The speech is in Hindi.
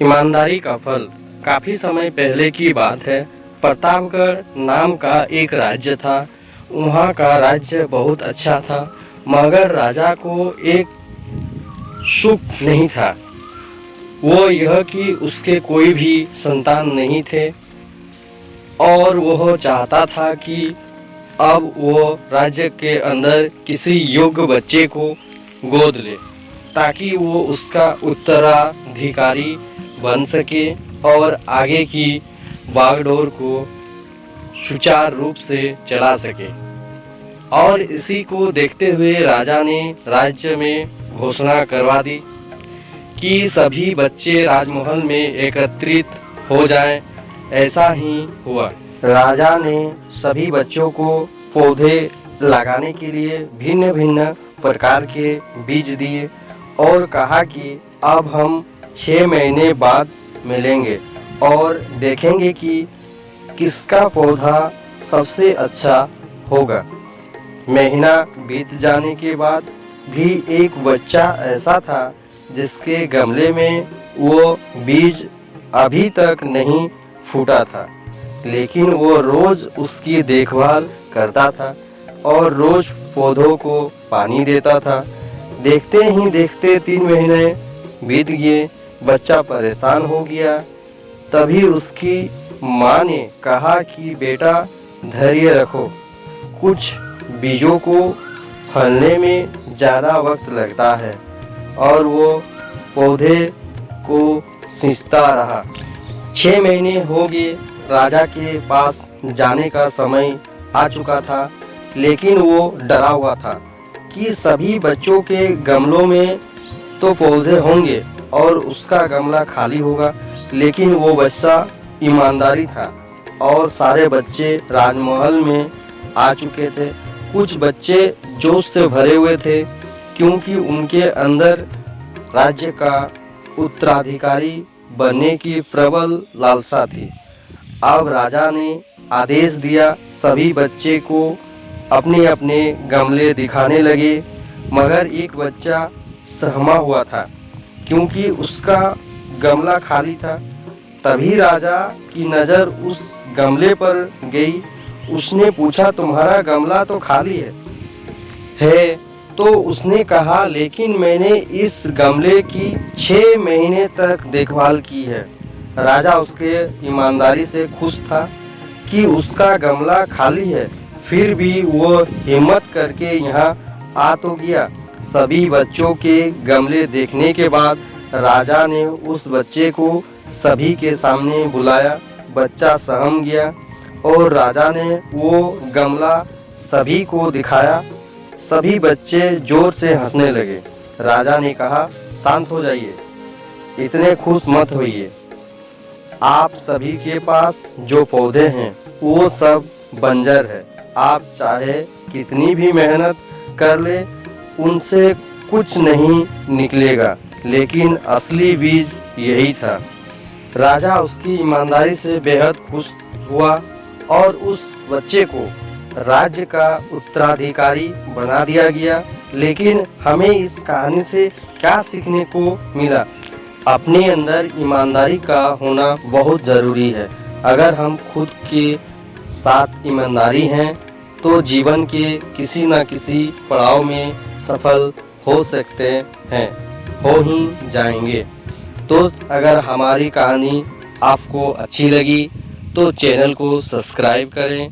ईमानदारी का फल। काफी समय पहले की बात है। प्रतापगढ़ नाम का एक राज्य था। वहाँ का राज्य बहुत अच्छा था, मगर राजा को एक सुख नहीं था। वो यह कि उसके कोई भी संतान नहीं थे और वह चाहता था कि अब वो राज्य के अंदर किसी योग्य बच्चे को गोद ले, ताकि वो उसका उत्तराधिकारी बन सके और आगे की बागडोर को सुचारू रूप से चला सके। और इसी को देखते हुए राजा ने राज्य में घोषणा करवा दी कि सभी बच्चे राजमहल में एकत्रित हो जाएं। ऐसा ही हुआ। राजा ने सभी बच्चों को पौधे लगाने के लिए भिन्न भिन्न प्रकार के बीज दिए और कहा कि अब हम 6 महीने बाद मिलेंगे और देखेंगे कि किसका पौधा सबसे अच्छा होगा। महीना बीत जाने के बाद भी एक बच्चा ऐसा था जिसके गमले में वो बीज अभी तक नहीं फूटा था, लेकिन वो रोज उसकी देखभाल करता था और रोज पौधों को पानी देता था। देखते ही देखते 3 महीने बीत गए। बच्चा परेशान हो गया। तभी उसकी माँ ने कहा कि बेटा धैर्य रखो, कुछ बीजों को फलने में ज़्यादा वक्त लगता है। और वो पौधे को सींचता रहा। 6 महीने हो गए। राजा के पास जाने का समय आ चुका था, लेकिन वो डरा हुआ था कि सभी बच्चों के गमलों में तो पौधे होंगे और उसका गमला खाली होगा। लेकिन वो बच्चा ईमानदारी था और सारे बच्चे राजमहल में आ चुके थे। कुछ बच्चे जोश से भरे हुए थे क्योंकि उनके अंदर राज्य का उत्तराधिकारी बनने की प्रबल लालसा थी। अब राजा ने आदेश दिया, सभी बच्चे को अपने अपने गमले दिखाने लगे, मगर एक बच्चा सहमा हुआ था क्योंकि उसका गमला खाली था। तभी राजा की नज़र उस गमले पर गई। उसने पूछा, तुम्हारा गमला तो खाली है। तो उसने कहा, लेकिन मैंने इस गमले की 6 महीने तक देखभाल की है। राजा उसके ईमानदारी से खुश था कि उसका गमला खाली है, फिर भी वो हिम्मत करके यहाँ आ तो गया। सभी बच्चों के गमले देखने के बाद राजा ने उस बच्चे को सभी के सामने बुलाया। बच्चा सहम गया और राजा ने वो गमला सभी को दिखाया। सभी बच्चे जोर से हंसने लगे। राजा ने कहा, शांत हो जाइए, इतने खुश मत होइए। आप सभी के पास जो पौधे हैं वो सब बंजर है। आप चाहे कितनी भी मेहनत कर ले, उनसे कुछ नहीं निकलेगा। लेकिन असली बीज यही था। राजा उसकी ईमानदारी से बेहद खुश हुआ और उस बच्चे को राज्य का उत्तराधिकारी बना दिया गया। लेकिन हमें इस कहानी से क्या सीखने को मिला? अपने अंदर ईमानदारी का होना बहुत ज़रूरी है। अगर हम खुद के साथ ईमानदारी हैं तो जीवन के किसी न किसी पड़ाव में सफल हो सकते हैं, हो ही जाएंगे। दोस्त, अगर हमारी कहानी आपको अच्छी लगी तो चैनल को सब्सक्राइब करें